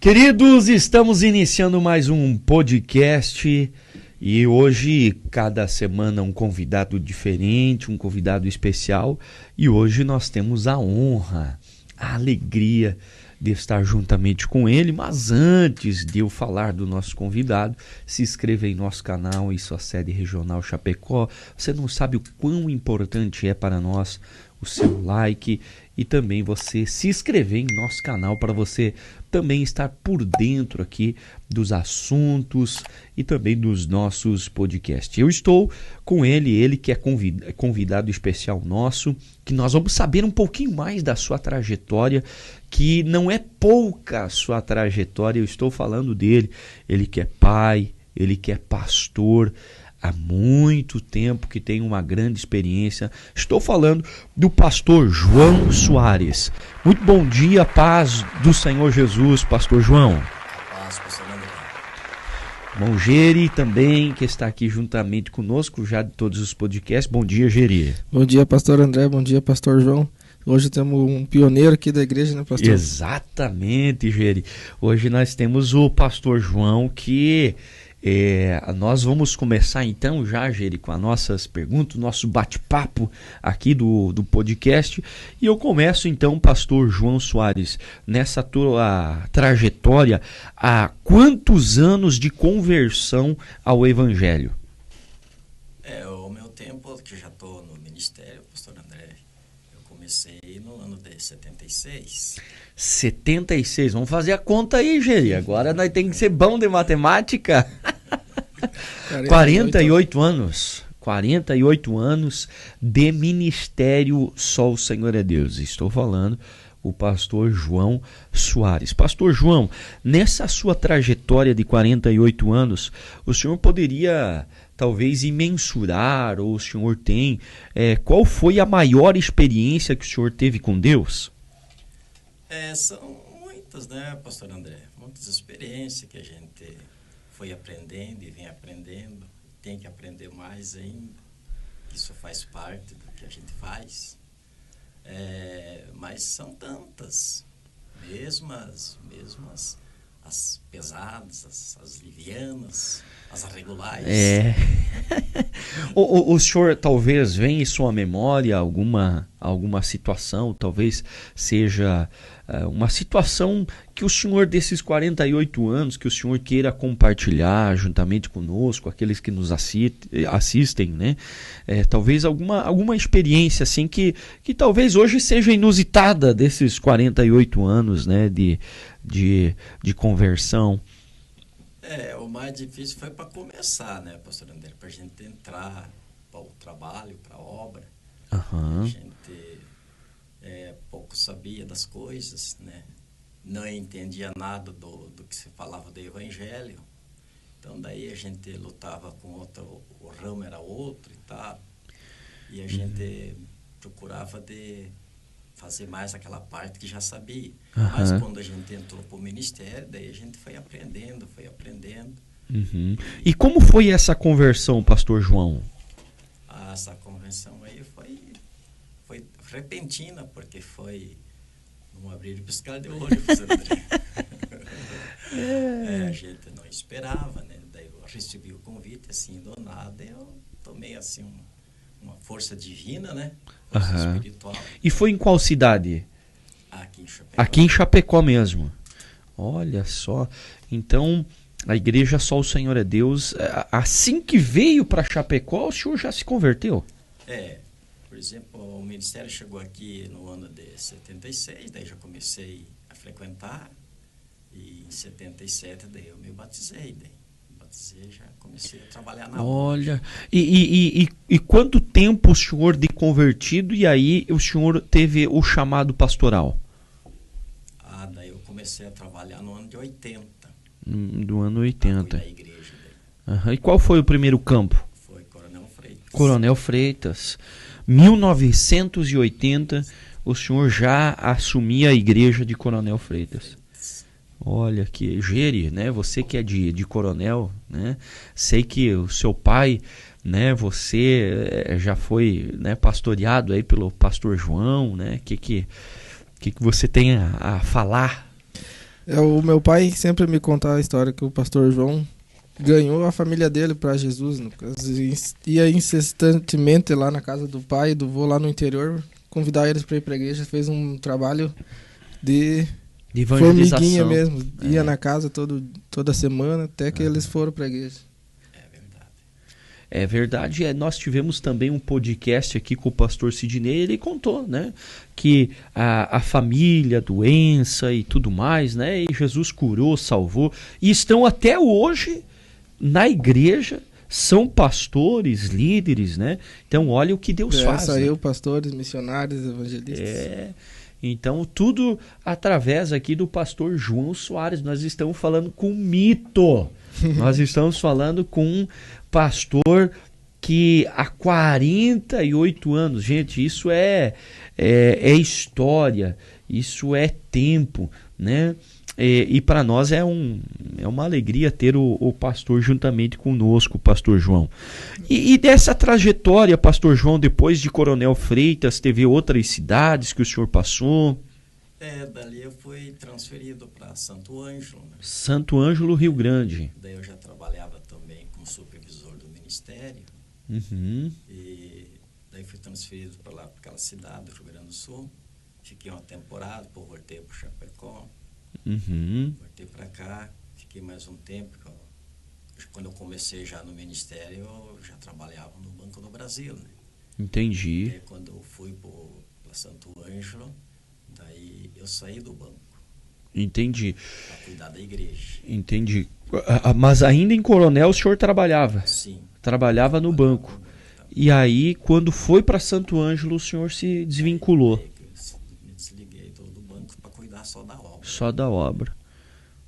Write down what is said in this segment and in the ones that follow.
Queridos, estamos iniciando mais um podcast e hoje, cada semana, um convidado diferente, um convidado especial. E hoje nós temos a honra, a alegria de estar juntamente com ele. Mas antes de eu falar do nosso convidado, se inscreva em nosso canal e sua sede regional Chapecó. Você não sabe o quão importante é para nós o seu like e também você se inscrever em nosso canal para você também estar por dentro aqui dos assuntos e também dos nossos podcasts. Eu estou com ele que é convidado especial nosso, que nós vamos saber um pouquinho mais da sua trajetória, que não é pouca a sua trajetória. Eu estou falando dele, ele que é pai, ele que é pastor, há muito tempo, que tem uma grande experiência. Estou falando do pastor João Soares. Muito bom dia, paz do Senhor Jesus, pastor João. Paz, pastor André. Bom, Geri também, que está aqui juntamente conosco, já de todos os podcasts. Bom dia, Geri. Bom dia, pastor André. Bom dia, pastor João. Hoje temos um pioneiro aqui da igreja, né, pastor? Exatamente, Geri. Hoje nós temos o pastor João, que... nós vamos começar então já, Geri, com as nossas perguntas, o nosso bate-papo aqui do podcast. E eu começo então, pastor João Soares, nessa tua trajetória, há quantos anos de conversão ao Evangelho? O meu tempo, que já estou no ministério, pastor André, eu comecei no ano de 76. 76, vamos fazer a conta aí, Geri. Agora nós temos que ser bom de matemática. 48 anos. 48 anos de ministério, só o Senhor é Deus. Estou falando o pastor João Soares. Pastor João, nessa sua trajetória de 48 anos, o senhor poderia talvez mensurar, ou o senhor tem, qual foi a maior experiência que o senhor teve com Deus? São muitas, né, pastor André? Muitas experiências que a gente foi aprendendo e vem aprendendo. Tem que aprender mais ainda. Isso faz parte do que a gente faz. Mas são tantas. Mesmo as pesadas, as livianas, as regulares. O senhor talvez venha em sua memória alguma situação, talvez seja uma situação que o senhor, desses 48 anos, que o senhor queira compartilhar juntamente conosco, aqueles que nos assistem, né? Talvez alguma experiência assim que talvez hoje seja inusitada desses 48 anos, né, de conversão. O mais difícil foi para começar, né, pastor André? Para a gente entrar para o trabalho, para a obra. Uhum. A gente pouco sabia das coisas, né? Não entendia nada do que se falava do Evangelho. Então, daí a gente lutava com outro, o ramo era outro e tal. E a gente procurava de fazer mais aquela parte que já sabia. Uhum. Mas quando a gente entrou para o ministério, daí a gente foi aprendendo. Uhum. E como foi essa conversão, pastor João? Essa conversão aí foi repentina, porque foi num abrir e piscar de olho, pastor André. A gente não esperava, né? Daí eu recebi o convite, assim, do nada, eu tomei, assim, uma força divina, né? Força espiritual. E foi em qual cidade? Aqui em Chapecó. Aqui em Chapecó mesmo. Olha só. Então, a igreja Só o Senhor é Deus, assim que veio para Chapecó, o senhor já se converteu? Por exemplo, o ministério chegou aqui no ano de 76, daí já comecei a frequentar, e em 77 daí eu me batizei, já comecei a trabalhar na obra. Olha, e quanto tempo o senhor de convertido, e aí o senhor teve o chamado pastoral? Daí eu comecei a trabalhar no ano de 80. Do ano 80. Da igreja daí. E qual foi o primeiro campo? Foi Coronel Freitas. Coronel Freitas. 1980, o senhor já assumia a igreja de Coronel Freitas. Olha que Geri, né? Você que é de Coronel, né? Sei que o seu pai, né? Você já foi, né, pastoreado aí pelo pastor João, né? Que você tem a falar O meu pai sempre me contava a história que o pastor João ganhou a família dele para Jesus. No caso, ia incessantemente lá na casa do pai e do vô lá no interior, convidar eles para ir para a igreja. Fez um trabalho de formiguinha mesmo. Ia na casa toda semana até que eles foram para a igreja. É verdade, nós tivemos também um podcast aqui com o pastor Sidney, ele contou, né, que a família, a doença e tudo mais, né, e Jesus curou, salvou, e estão até hoje na igreja, são pastores, líderes, né, então olha o que Deus faz. Saiu né? Pastores, missionários, evangelistas. Então tudo através aqui do pastor João Soares, nós estamos falando com um mito, nós estamos falando com um pastor que há 48 anos, gente, isso é história, isso é tempo, né? E para nós é uma alegria ter o pastor juntamente conosco, o pastor João. E dessa trajetória, pastor João, depois de Coronel Freitas, teve outras cidades que o senhor passou? Dali eu fui transferido para Santo Ângelo. Né? Santo Ângelo, Rio Grande. Daí eu já trabalhava também como supervisor do ministério. Uhum. E daí fui transferido para lá, para aquela cidade do Rio Grande do Sul. Fiquei uma temporada, depois voltei para Chapecó. Uhum. Voltei para cá, fiquei mais um tempo. Quando eu comecei já no ministério, eu já trabalhava no Banco do Brasil. Né? Entendi. E aí, quando eu fui para Santo Ângelo, daí eu saí do banco. Entendi. Para cuidar da igreja. Entendi. Mas ainda em Coronel o senhor trabalhava? Sim. Trabalhava no banco. E aí, quando foi para Santo Ângelo, o senhor se desvinculou? Me desliguei do banco para cuidar só da obra. Só da obra.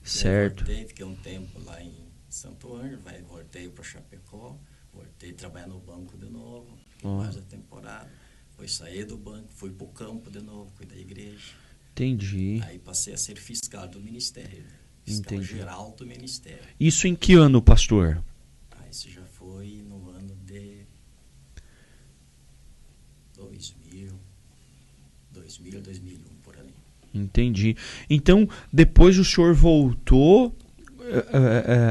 Certo. Voltei, fiquei um tempo lá em Santo Ângelo, voltei para Chapecó, voltei a trabalhar no banco de novo, fiquei mais a temporada. Depois saí do banco, fui para o campo de novo, cuidar da igreja. Entendi. Aí passei a ser fiscal do ministério, né? Fiscal geral do ministério. Isso em que ano, pastor? Isso já foi no ano de 2001, por ali. Entendi. Então, depois o senhor voltou,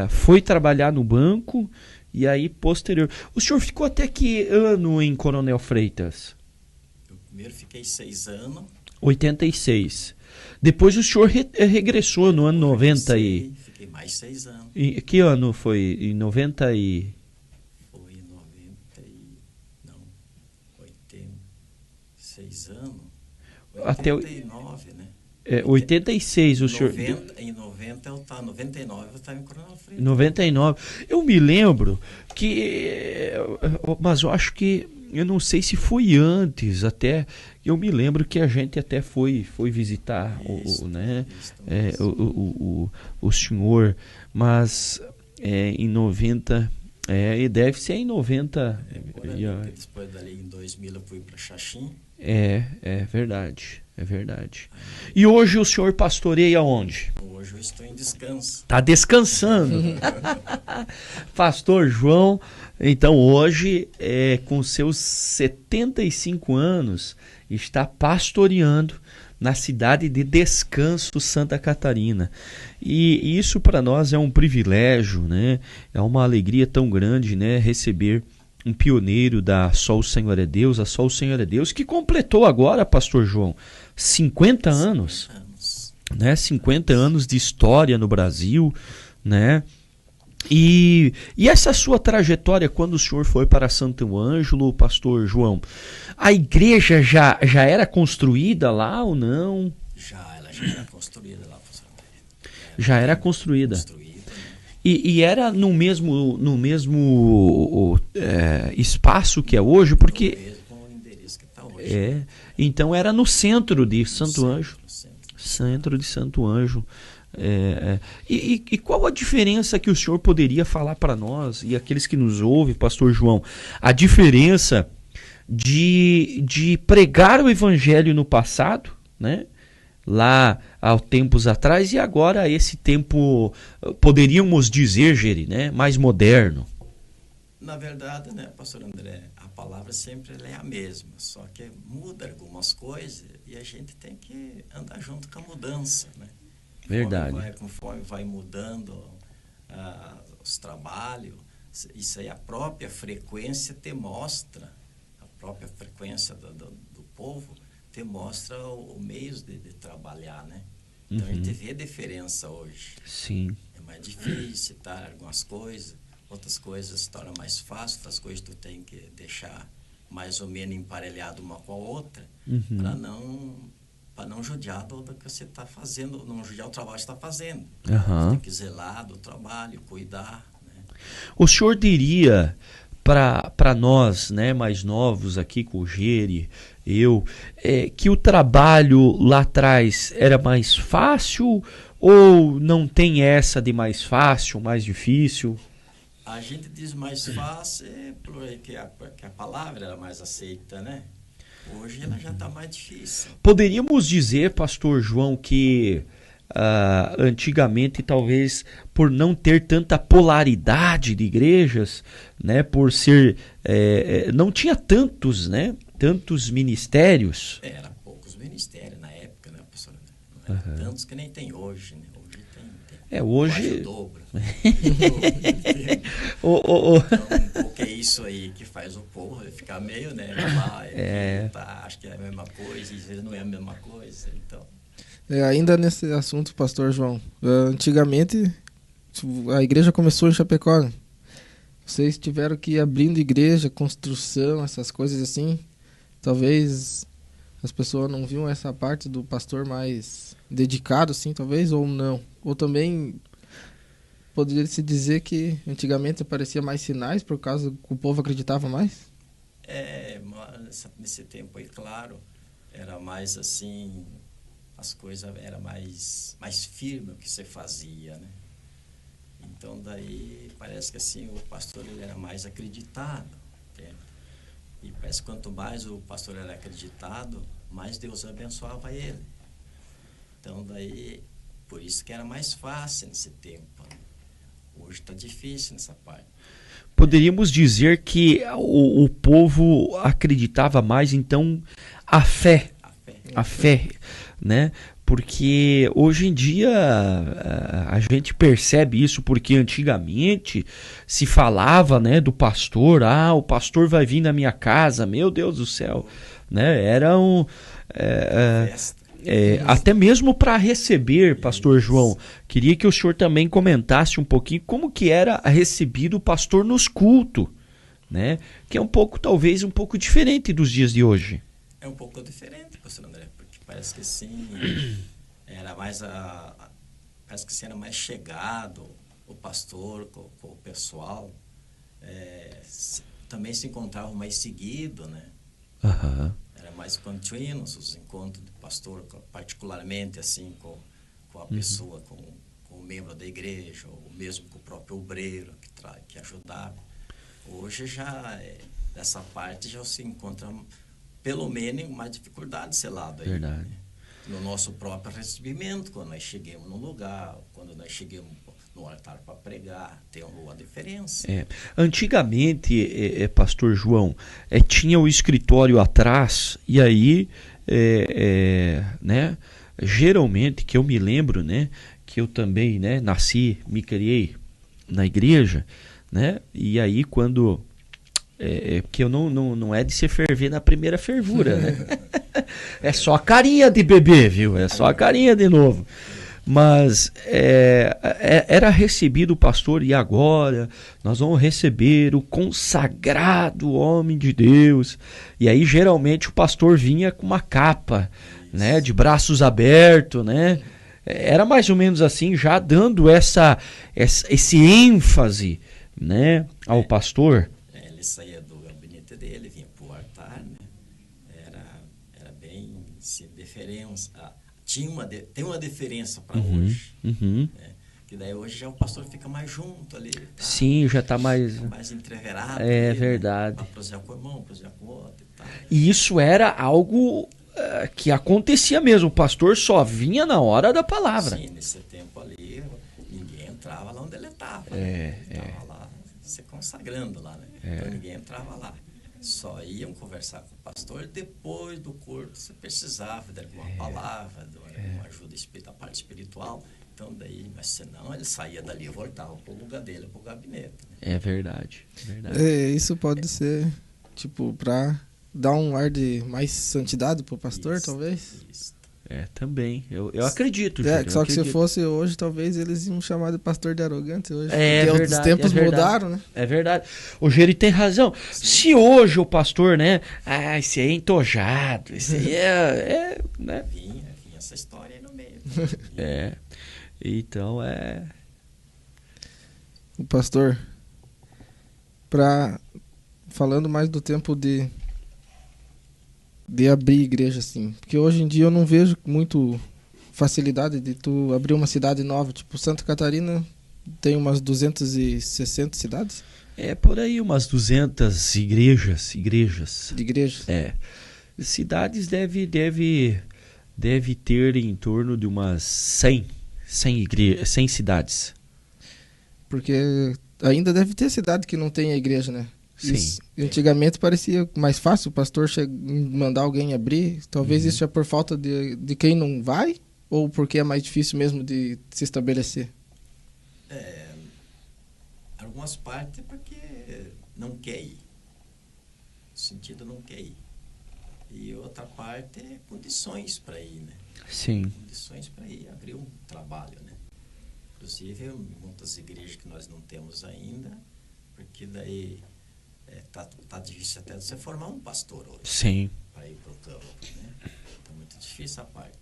foi trabalhar no banco, e aí, posterior... O senhor ficou até que ano em Coronel Freitas? Eu primeiro fiquei 6 anos. 86. Depois o senhor regressou no ano 90 e... Fiquei mais 6 anos. E que ano foi? Em 90 e... Foi em 90 e... Não, 86 anos. 89, né? 86 o senhor... Em 90 eu estava... 99 eu estava em Coronel Freitas. 99. Eu me lembro que... Mas eu acho que... Eu não sei se foi antes, até eu me lembro que a gente até foi visitar o senhor, mas em 90, e deve ser em 90. Depois dali em 2000 eu fui para Xaxim. É verdade. E hoje o senhor pastoreia onde? Hoje eu estou em descanso. Está descansando. Pastor João, então hoje, com seus 75 anos, está pastoreando na cidade de Descanso, Santa Catarina. E isso para nós é um privilégio, né? É uma alegria tão grande, né? Receber um pioneiro da Só o Senhor é Deus, a Só o Senhor é Deus, que completou agora, pastor João, 50 anos. Né? 50 anos de história no Brasil, né? E essa sua trajetória, quando o senhor foi para Santo Ângelo, pastor João, a igreja já era construída lá ou não? Ela já era construída lá, pastor André. Já era construída. E era no mesmo espaço que é hoje, porque... No mesmo endereço que está hoje. Então era no centro de Santo Ângelo. Centro de Santo Ângelo. E qual a diferença que o senhor poderia falar para nós e aqueles que nos ouvem, pastor João, a diferença de pregar o evangelho no passado, né? Lá há tempos atrás, e agora esse tempo, poderíamos dizer, Geri, né? Mais moderno? Na verdade, né, pastor André, a palavra sempre é a mesma, só que muda algumas coisas e a gente tem que andar junto com a mudança, né? Verdade. Conforme vai mudando os trabalhos, isso aí, a própria frequência te mostra, a própria frequência do povo te mostra o meios de trabalhar, né? Então a gente vê a diferença hoje. Sim. É mais difícil, tá? Algumas coisas, outras coisas se tornam mais fácil, outras coisas tu tem que deixar mais ou menos emparelhado uma com a outra, para não judiar do que você está fazendo, não judiar o trabalho que você está fazendo. Você tem que zelar do trabalho, cuidar. Né? O senhor diria para nós, né, mais novos aqui, com o Geri, que o trabalho lá atrás era mais fácil ou não tem essa de mais fácil, mais difícil? A gente diz mais fácil porque a palavra era mais aceita, né? Hoje ela já está mais difícil. Poderíamos dizer, pastor João, que antigamente, talvez por não ter tanta polaridade de igrejas, né, por ser não tinha tantos, né, tantos ministérios. Era poucos ministérios na época, né, pastor? Não era tantos que nem tem hoje, né? Hoje tem hoje quase o dobro. Então, o que é isso aí que faz o povo ficar meio, né, acho que é a mesma coisa, às vezes não é a mesma coisa, então. Ainda nesse assunto, pastor João, antigamente a igreja começou em Chapecó. Vocês tiveram que ir abrindo igreja, construção, essas coisas assim. Talvez as pessoas não viam essa parte do pastor mais dedicado, assim, talvez, ou não. Ou também poderia se dizer que antigamente aparecia mais sinais por causa que o povo acreditava mais? Nesse tempo aí, claro, era mais assim, as coisas eram mais firme o que você fazia, né? Então daí parece que assim o pastor ele era mais acreditado, entende? E parece que quanto mais o pastor era acreditado, mais Deus abençoava ele. Então daí, por isso que era mais fácil nesse tempo, né? Hoje está difícil nessa parte. Poderíamos dizer que o povo acreditava mais, então, a fé, né? Porque hoje em dia a gente percebe isso, porque antigamente se falava, né, do pastor, o pastor vai vir na minha casa, meu Deus do céu, né? Era até mesmo para receber, pastor João, queria que o senhor também comentasse um pouquinho como que era recebido o pastor nos cultos, né? Que é talvez um pouco diferente dos dias de hoje. É um pouco diferente, pastor André, porque parece que sim, era mais parece que sim, era mais chegado o pastor com o pessoal, também se encontravam mais seguido, né? Era mais contínuos os encontros do pastor, particularmente assim com a pessoa, com o membro da igreja, ou mesmo com o próprio obreiro que ajudava. Hoje já, nessa parte, já se encontra, pelo menos, mais dificuldade desse lado aí. Verdade. Né? No nosso próprio recebimento, quando nós chegamos num lugar, quando nós chegamos no altar para pregar, tem uma diferença. Antigamente, pastor João, tinha o escritório atrás, e aí, né, geralmente, que eu me lembro, né, que eu também, né, nasci, me criei na igreja, né, e aí quando... porque eu não é de se ferver na primeira fervura, né? É só a carinha de bebê, viu? É só a carinha de novo. Mas era recebido o pastor, e agora nós vamos receber o consagrado homem de Deus. E aí geralmente o pastor vinha com uma capa, né, de braços abertos, né? Era mais ou menos assim, já dando esse ênfase, né, ao pastor. Ele saía do gabinete dele, vinha para o altar, né? Era bem se diferença. Tem uma diferença para hoje. Né? Que daí hoje já o pastor fica mais junto ali. Tá? Sim, já está mais entreverado. É verdade. Para prosear com o irmão, prosear com o outro e tal. E isso era algo que acontecia mesmo. O pastor só vinha na hora da palavra. Sim, nesse tempo ali, ninguém entrava lá onde ele estava. Estava lá se consagrando lá, né? Então ninguém entrava lá. Só iam conversar com o pastor depois do culto. Você precisava de alguma palavra, de uma ajuda da parte espiritual. Então daí, mas senão ele saía dali e voltava pro lugar dele, pro gabinete. Né? É verdade, é verdade. Isso pode ser, tipo, pra dar um ar de mais santidade pro pastor, Isso, talvez? Isso. Também. Eu acredito, Júlio, Só eu que se acredito. fosse hoje, talvez eles iam chamar de pastor de arrogante hoje. É porque verdade, os tempos é verdade. mudaram, né? É verdade. O Geri tem razão. Se hoje o pastor, né? Esse aí é entojado, esse aí né? Vinha essa história aí no meio. Então O pastor, falando mais do tempo de abrir igreja, assim. Porque hoje em dia eu não vejo muito facilidade de tu abrir uma cidade nova. Tipo, Santa Catarina tem umas 260 cidades por aí umas 200 igrejas. de igrejas. Cidades deve ter em torno de umas 100 cidades. Porque ainda deve ter cidade que não tem a igreja, né? Sim. Antigamente parecia mais fácil o pastor mandar alguém abrir. Talvez isso é por falta de quem não vai, ou porque é mais difícil mesmo de se estabelecer? Algumas partes é porque não quer ir. No sentido não quer ir. E outra parte é condições para ir, né? Sim. Condições para ir, abrir um trabalho, né? Inclusive, muitas igrejas que nós não temos ainda, porque daí tá difícil até de você formar um pastor hoje. Sim. Para ir para o campo, né? Tá muito difícil a parte.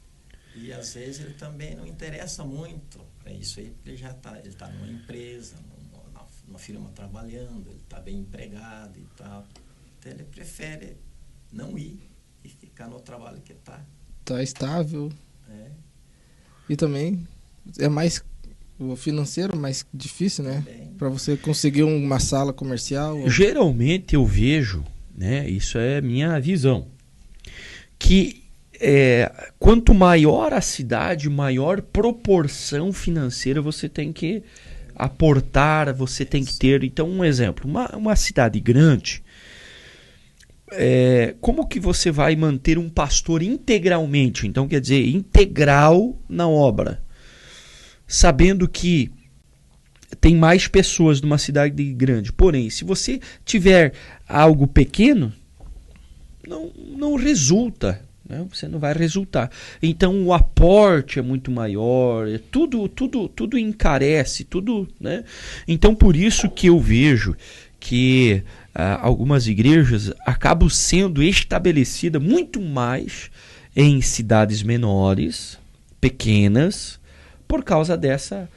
E às vezes ele também não interessa muito para isso aí, porque ele tá numa empresa, numa firma trabalhando, ele está bem empregado e tal. Então ele prefere não ir e ficar no trabalho que está. Tá estável. E também é mais o financeiro mais difícil, né? Para você conseguir uma sala comercial. Geralmente eu vejo, né? Isso é minha visão, que quanto maior a cidade, maior proporção financeira você tem que aportar, você tem que ter. Então, um exemplo, uma cidade grande, como que você vai manter um pastor integralmente? Então, quer dizer, integral na obra, sabendo que tem mais pessoas numa cidade grande. Porém, se você tiver algo pequeno, não resulta. Você não vai resultar. Então o aporte é muito maior, tudo encarece, tudo, né? Então por isso que eu vejo que algumas igrejas acabam sendo estabelecidas muito mais em cidades menores, pequenas, por causa dessa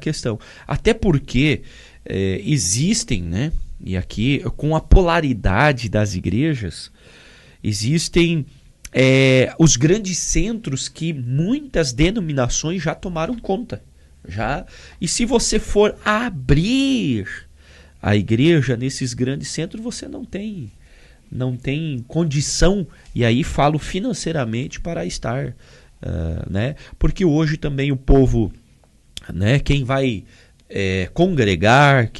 questão. Até porque existem, né? E aqui com a polaridade das igrejas, existem os grandes centros que muitas denominações já tomaram conta. E se você for abrir a igreja nesses grandes centros, você não tem condição, e aí falo financeiramente, para estar, né? Porque hoje também o povo, né, quem vai congregar,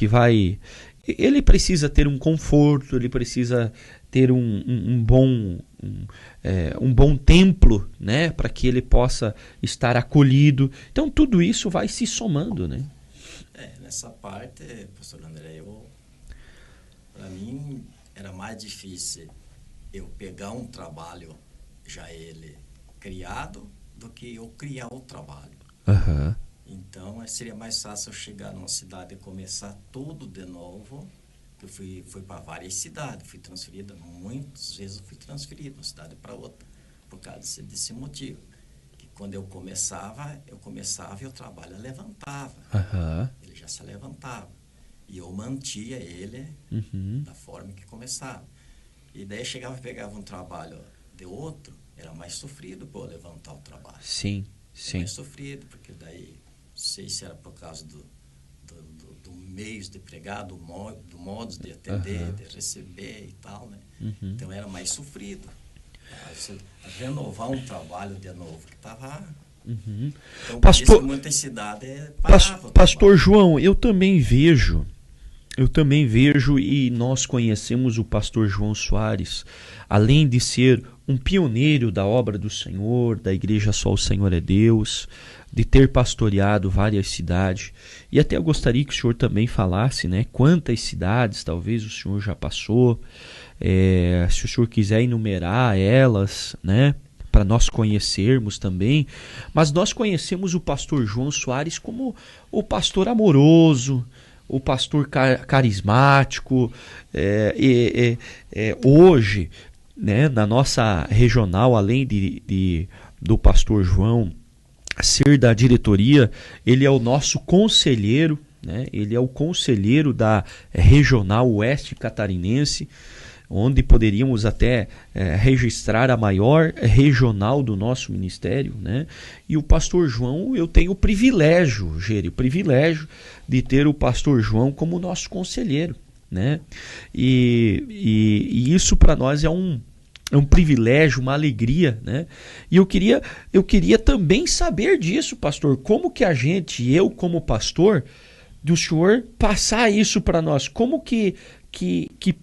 ele precisa ter um conforto, ele precisa ter um bom templo, né, para que ele possa estar acolhido. Então tudo isso vai se somando, né? Nessa parte, pastor André, para mim era mais difícil eu pegar um trabalho já ele criado do que eu criar o trabalho. Uhum. Então seria mais fácil eu chegar numa cidade e começar tudo de novo. Eu fui para várias cidades, fui transferida, muitas vezes eu fui transferido de uma cidade para outra, por causa desse motivo. Que quando eu começava e o trabalho levantava. Uhum. Ele já se levantava. E eu mantia ele da forma que começava. E daí chegava e pegava um trabalho de outro, era mais sofrido para eu levantar o trabalho. Sim. Mais sofrido, porque daí, não sei se era por causa do meios de pregar, do modo de atender, de receber e tal, né? Então era mais sofrido. Renovar um trabalho de novo que estava... Então, Pastor, muita cidade Pastor João, eu também vejo, e nós conhecemos o pastor João Soares, além de ser um pioneiro da obra do Senhor, da igreja Só o Senhor é Deus, de ter pastoreado várias cidades. E até eu gostaria que o senhor também falasse, né, quantas cidades talvez o senhor já passou, se o senhor quiser enumerar elas, né, para nós conhecermos também. Mas nós conhecemos o pastor João Soares como o pastor amoroso, o pastor carismático. Hoje, né, na nossa regional, além do pastor João ser da diretoria, ele é o nosso conselheiro, né? Ele é o conselheiro da regional oeste catarinense, onde poderíamos até registrar a maior regional do nosso ministério, né? E o pastor João, eu tenho o privilégio, Geri, o privilégio de ter o pastor João como nosso conselheiro, né? E isso para nós é um privilégio, uma alegria, né? E eu queria também saber disso, pastor, como que eu como pastor, do senhor passar isso para nós, como que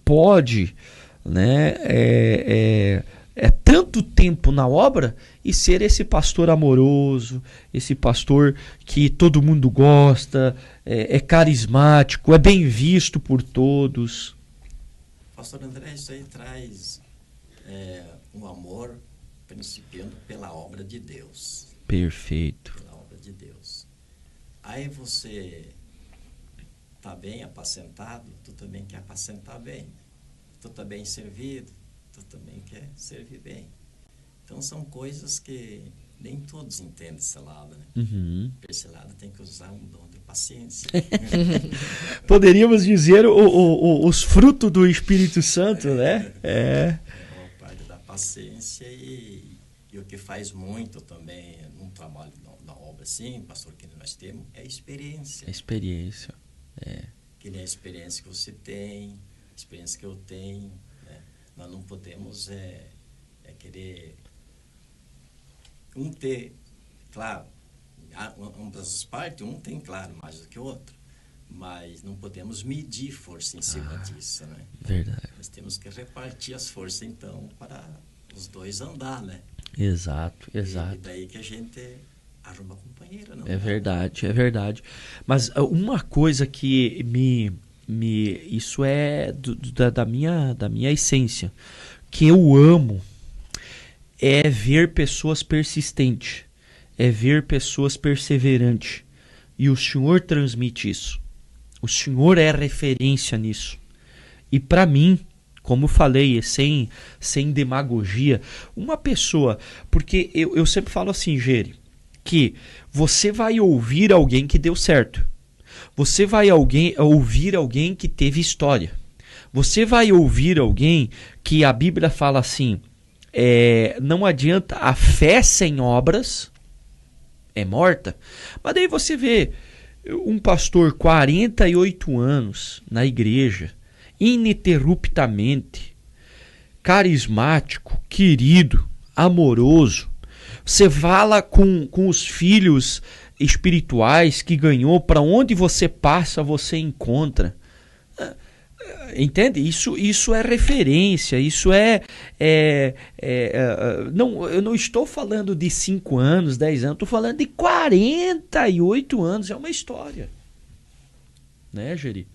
pode, né, tanto tempo na obra e ser esse pastor amoroso, esse pastor que todo mundo gosta, é carismático, é bem visto por todos. Pastor André, isso aí traz um amor principiando pela obra de Deus. Perfeito. Pela obra de Deus. Aí você está bem apacentado, tu também quer apacentar bem. Tu está bem servido, tu também quer servir bem. Então são coisas que nem todos entendem esse lado, né? Uhum. Esse lado tem que usar um dom de paciência. Poderíamos dizer os frutos do Espírito Santo, né? A parte da paciência e o que faz muito também num trabalho na obra assim, pastor, que nós temos, é a experiência. A experiência. Que nem a experiência que você tem, a experiência que eu tenho, né? Nós não podemos querer ter, claro, ambas as partes, um tem, claro, mais do que o outro, mas não podemos medir força em cima disso, né? Verdade. Nós temos que repartir as forças, então, para os dois andar, né? Exato. E daí que a gente arruma companheira, não? É verdade. Mas uma coisa que isso é da minha essência, que eu amo, é ver pessoas persistentes, é ver pessoas perseverantes. E o Senhor transmite isso. O Senhor é referência nisso. E para mim, como falei, sem demagogia, uma pessoa... Porque eu sempre falo assim, Geri, que você vai ouvir alguém que deu certo. Você vai ouvir alguém que teve história. Você vai ouvir alguém que a Bíblia fala assim, não adianta, a fé sem obras é morta. Mas daí você vê um pastor 48 anos na igreja, ininterruptamente, carismático, querido, amoroso. Você fala com os filhos espirituais que ganhou, para onde você passa, você encontra. Entende? Isso é referência, isso não, eu não estou falando de 5 anos, 10 anos, estou falando de 48 anos, é uma história. Né, Geri?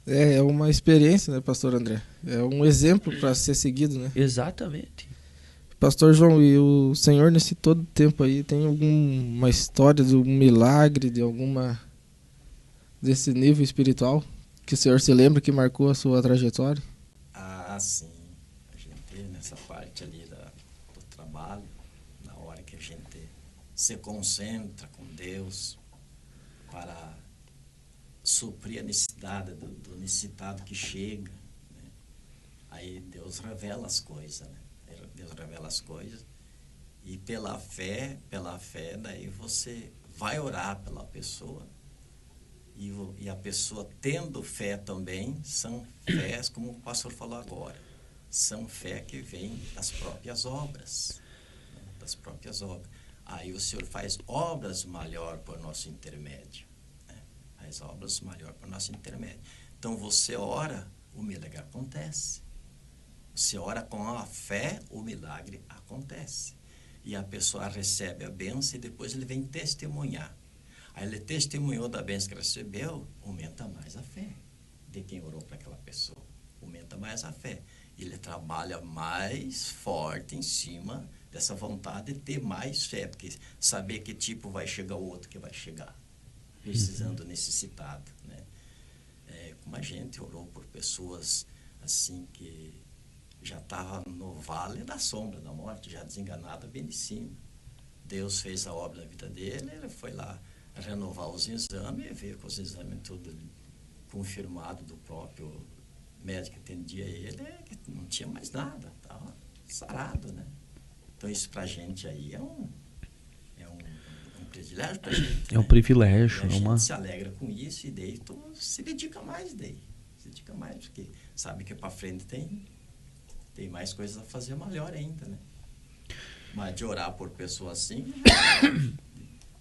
É uma experiência, né, pastor André? É um exemplo para ser seguido, né? Exatamente. Pastor João, e o senhor nesse todo tempo aí tem alguma história de um milagre, de alguma desse nível espiritual que o senhor se lembra que marcou a sua trajetória? Ah, sim. A gente, nessa parte ali do trabalho, na hora que a gente se concentra com Deus para suprir a necessidade do necessitado que chega, né? Aí Deus revela as coisas, né? Deus revela as coisas e pela fé, daí você vai orar pela pessoa e a pessoa tendo fé também, são fés, como o pastor falou agora, são fé que vem das próprias obras, né? Das próprias obras. Aí o Senhor faz obras maior por nosso intermédio, né? Faz obras maior por nosso intermédio. Então você ora, o milagre acontece. Você ora com a fé, o milagre acontece. E a pessoa recebe a bênção e depois ele vem testemunhar. Aí ele testemunhou da bênção que recebeu, aumenta mais a fé de quem orou para aquela pessoa. Aumenta mais a fé. Ele trabalha mais forte em cima dessa vontade de ter mais fé, porque saber que tipo vai chegar o outro que vai chegar, precisando, necessitado, né? Como a gente orou por pessoas assim que já estava no vale da sombra da morte, já desenganada bem de cima. Deus fez a obra na vida dele, ele foi lá renovar os exames e veio com os exames tudo confirmado do próprio médico que atendia ele, que não tinha mais nada, estava sarado, né? Então isso pra gente aí é um privilégio pra gente. É um privilégio. E a gente se alegra com isso e daí tu se dedica mais daí. Se dedica mais, porque sabe que pra frente tem mais coisas a fazer melhor ainda, né? Mas de orar por pessoa assim,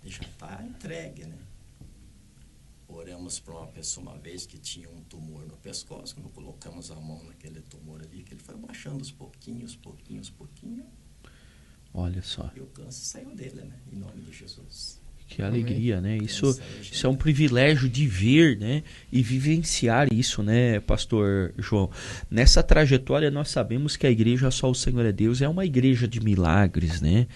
já tá entregue, né? Oramos para uma pessoa uma vez que tinha um tumor no pescoço, quando colocamos a mão naquele tumor ali, que ele foi baixando aos pouquinhos. Olha só. E o câncer saiu dele, né? Em nome de Jesus. Que alegria, né? Isso é um privilégio de ver, né? E vivenciar isso, né, Pastor João? Nessa trajetória nós sabemos que a igreja Só o Senhor é Deus é uma igreja de milagres, né?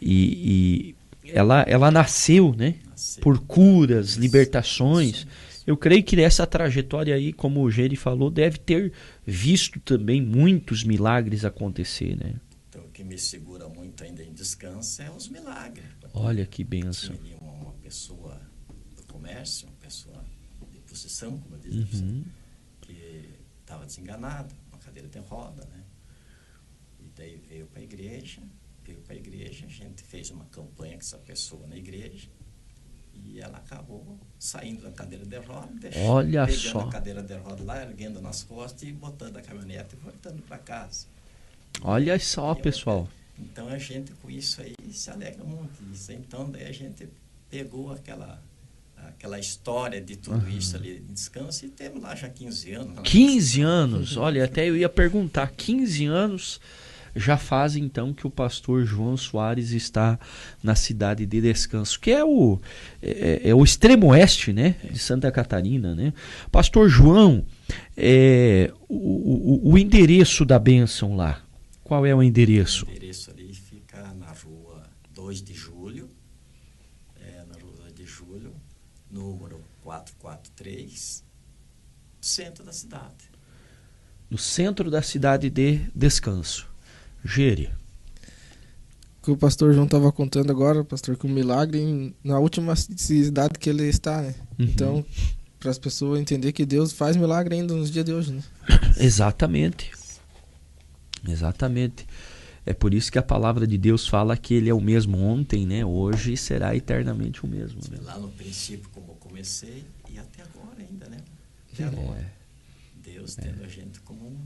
E ela nasceu, né? Por curas, libertações. Eu creio que nessa trajetória aí, como o Geri falou, deve ter visto também muitos milagres acontecer, né? Então, o que me segura muito ainda em descanso é os milagres. Olha que bênção. Tinha ali uma pessoa do comércio, uma pessoa de posição, como diz, que estava desenganada, uma cadeira de roda, né? E daí veio para a igreja, a gente fez uma campanha com essa pessoa na igreja, e ela acabou saindo da cadeira de roda, pegando a cadeira de roda lá, erguendo nas costas e botando a caminhonete e voltando para casa. Olha só, pessoal. Então a gente com isso aí se alegra muito. Então daí a gente pegou aquela história de tudo isso ali de descanso e temos lá já 15 anos. 15 anos, olha, até eu ia perguntar, 15 anos já faz então que o pastor João Soares está na cidade de Descanso, que é o extremo oeste, né, de Santa Catarina, né? Pastor João, o endereço da bênção lá, qual é o endereço? O endereço ali fica na rua 2 de julho, número 443, centro da cidade. No centro da cidade de Descanso. Gere. Que o pastor João estava contando agora, pastor, que o milagre na última cidade que ele está, né? Então, para as pessoas entenderem que Deus faz milagre ainda nos dias de hoje, né? Exatamente. É por isso que a palavra de Deus fala que ele é o mesmo ontem, né? Hoje será eternamente o mesmo. Né? Lá no princípio, como eu comecei, e até agora ainda, né? Até agora. Deus tendo a gente como um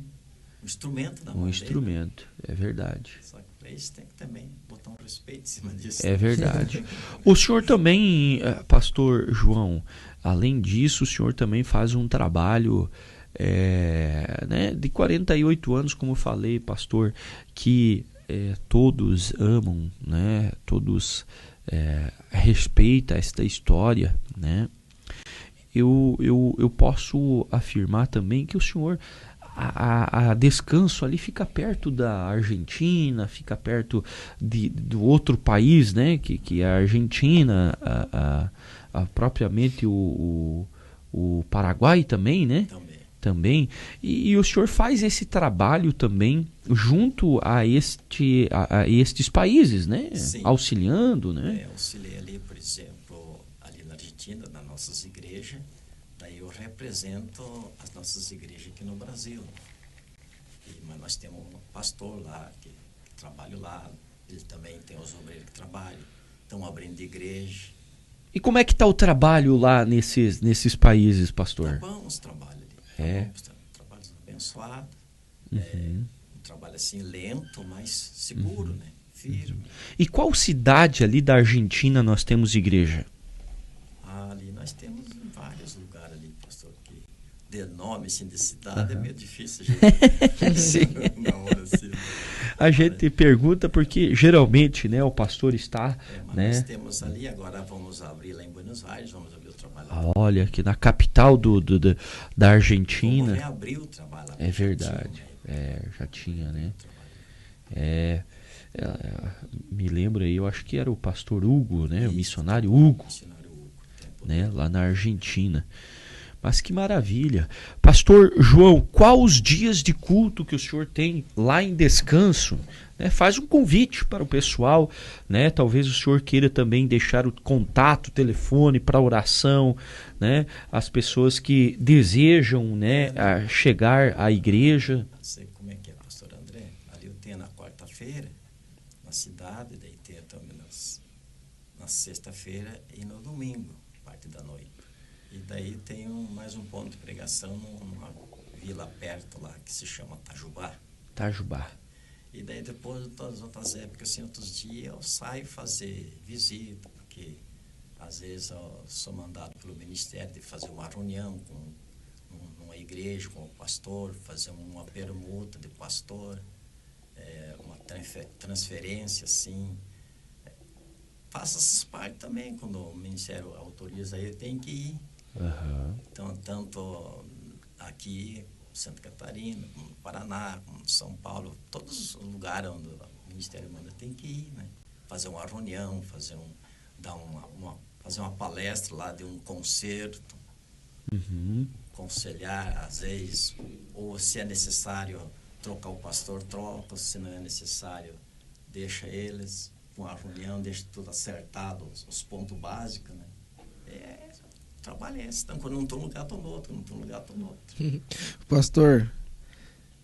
instrumento da mão dele. Um instrumento, é verdade. Só que para isso tem que também botar um respeito em cima disso. É verdade. O senhor também, pastor João, além disso, o senhor também faz um trabalho né, de 48 anos, como eu falei, pastor, que todos amam, né, todos respeitam esta história, né? Eu posso afirmar também que o senhor, a Descanso ali fica perto da Argentina, fica perto do outro país, né, que é a Argentina, propriamente o Paraguai também, né? Também. E o senhor faz esse trabalho também junto a estes países, né? Sim. Auxiliando, né? Auxiliei ali, por exemplo, ali na Argentina, nas nossas igrejas. Daí eu represento as nossas igrejas aqui no Brasil. Mas nós temos um pastor lá que trabalha lá. Ele também tem os obreiros que trabalham. Estão abrindo igreja. E como é que está o trabalho lá nesses países, pastor? Tá bom os trabalhos ali. Trabalhos abençoados. Um trabalho assim lento, mas seguro, né? Firme. E qual cidade ali da Argentina nós temos igreja? Ali nós temos em vários lugares ali, pastor, que de nome, assim, de cidade, é meio difícil a gente Sim. na hora, assim. A gente pergunta porque geralmente, né, o pastor está, Mas né? nós temos ali, agora vamos abrir lá em Buenos Aires, vamos abrir o trabalho lá. Olha, aqui na capital da Vamos Argentina. reabrir o trabalho lá. É verdade. Já tinha, né? Me lembro aí, eu acho que era o pastor Hugo, né? O missionário Hugo, Missionário Hugo, tempo né? Lá na Argentina. Mas que maravilha. Pastor João, quais os dias de culto que o senhor tem lá em Descanso? Né? Faz um convite para o pessoal, né? Talvez o senhor queira também deixar o contato, o telefone para oração, né? As pessoas que desejam, né, chegar à igreja. Não sei como é que é, pastor André. Ali eu tenho na quarta-feira, na cidade, daí tenho também na sexta-feira e no domingo, parte da noite. E daí tem mais um ponto de pregação numa vila perto lá, que se chama Tajubá. Tajubá. E daí depois, das outras épocas, assim, outros dias, eu saio fazer visita, porque às vezes eu sou mandado pelo ministério de fazer uma reunião numa igreja com o pastor, fazer uma permuta de pastor, uma transferência, assim. Faço essas partes também, quando o ministério autoriza, aí tem que ir. Uhum. Então, tanto aqui, Santa Catarina, como no Paraná, como no São Paulo, todos os lugares onde o Ministério manda tem que ir, né? Fazer uma reunião, fazer uma palestra lá de um concerto, aconselhar, às vezes, ou se é necessário trocar o pastor, troca, se não é necessário, deixa eles com a reunião, deixa tudo acertado, os pontos básicos, né? Trabalho é esse. Então, quando não estou num lugar, estou no outro. Quando não estou num lugar, estou no outro. Pastor,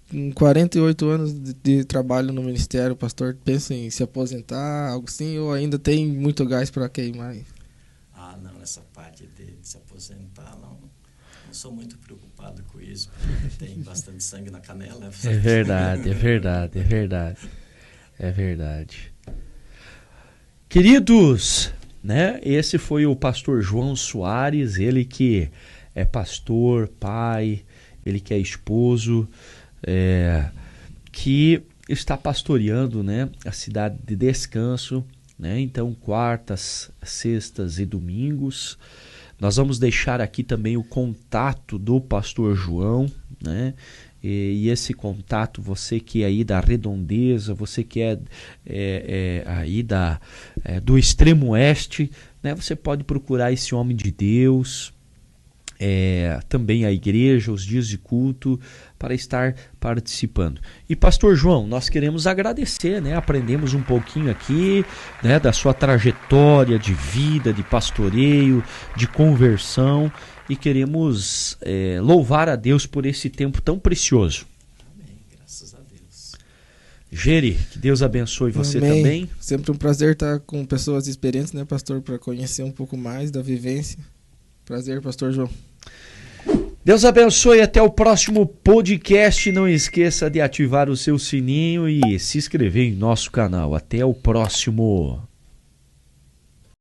com 48 anos de trabalho no ministério, o pastor pensa em se aposentar, algo assim, ou ainda tem muito gás para queimar? Não, nessa parte de se aposentar, não sou muito preocupado com isso, porque tem bastante sangue na canela. É verdade, é verdade, é verdade. É verdade. Queridos, né? Esse foi o pastor João Soares, ele que é pastor, pai, ele que é esposo, que está pastoreando, né, a cidade de Descanso, né? Então, quartas, sextas e domingos. Nós vamos deixar aqui também o contato do pastor João, né? E esse contato, você que é aí da Redondeza, você que é aí do extremo oeste, né? Você pode procurar esse homem de Deus, também a igreja, os dias de culto, para estar participando. E pastor João, nós queremos agradecer, né? Aprendemos um pouquinho aqui, né, da sua trajetória de vida, de pastoreio, de conversão, e queremos louvar a Deus por esse tempo tão precioso. Amém, graças a Deus. Geri, que Deus abençoe você. Amém. Também. Sempre um prazer estar com pessoas experientes, né, pastor, para conhecer um pouco mais da vivência. Prazer, pastor João. Deus abençoe, até o próximo podcast. Não esqueça de ativar o seu sininho e se inscrever em nosso canal. Até o próximo.